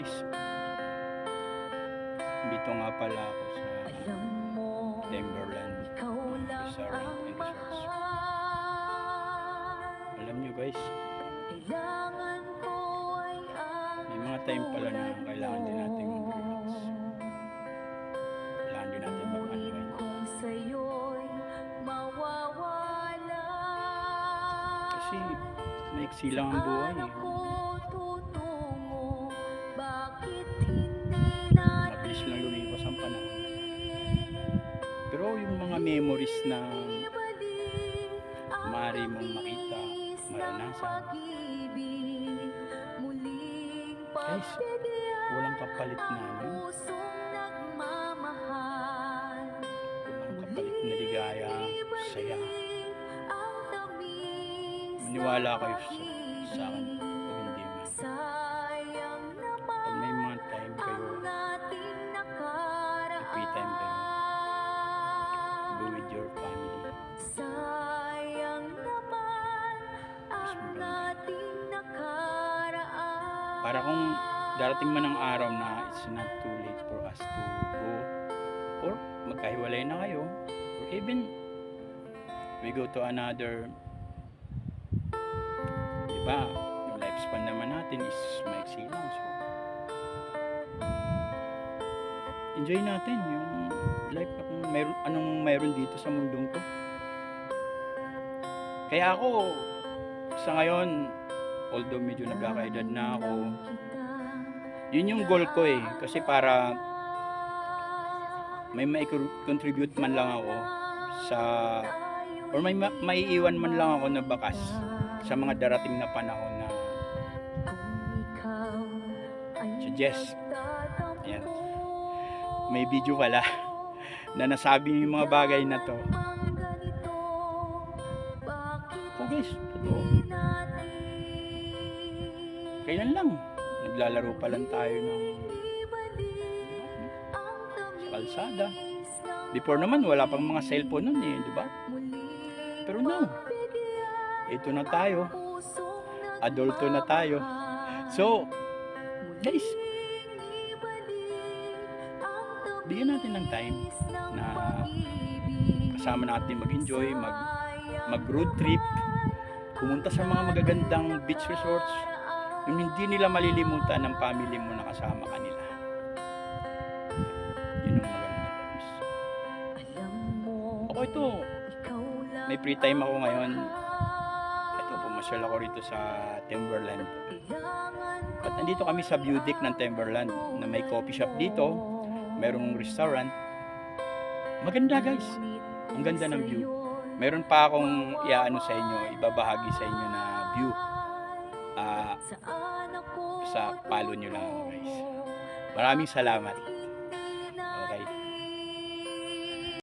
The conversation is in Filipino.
guys, dito nga pala ako sa Timberland Restaurant and Resorts. Alam nyo guys, may mga time pala na kailangan din natin mag-relax. Kailangan din natin mag-unwind. Kasi maiksi lang ang buhay eh. Mabilis lang lumipas ang panahon. Pero yung mga memories na maaari mong makita, maranasan, guys, walang kapalit na walang kapalit na ligaya, saya. Maniwala kayo sa akin o hindi man. Pag may mga time kayo, free time kayo, go with your family. Mas maganda. Para kung darating man ang araw na it's not too late for us to go, or magkahiwalay na kayo, or even we go to another, diba, yung lifespan naman natin is maiksi lang, so enjoy natin yung life na kung anong mayroon dito sa mundong to. Kaya ako sa ngayon, although medyo nagkakaedad na ako, yun yung goal ko eh, kasi para may contribute man lang ako sa, or may maiiwan man lang ako na bakas sa mga darating na panahon na suggest. Ayan, may video pala na nasabi yung mga bagay na to. Oh guys, totoo. Kailan lang, naglalaro pa lang tayo ng sa kalsada. Before naman, wala pang mga cellphone nun eh, di ba? Pero now, ito na tayo. Adulto na tayo. So, guys, bigyan natin ng time na kasama natin mag-enjoy, mag-road trip, pumunta sa mga magagandang beach resorts, yung hindi nila malilimutan ng family mo na kasama kanila. Yun ang maganda guys. Ako ito, may free time ako ngayon. Ito, pumasyal ako rito sa Timberland. At nandito kami sa view deck ng Timberland na may coffee shop dito, merong restaurant. Maganda guys, ang ganda ng view. Meron pa akong iaano sa inyo, ibabahagi sa inyo na view. Sa follow nyo lang guys. Maraming salamat.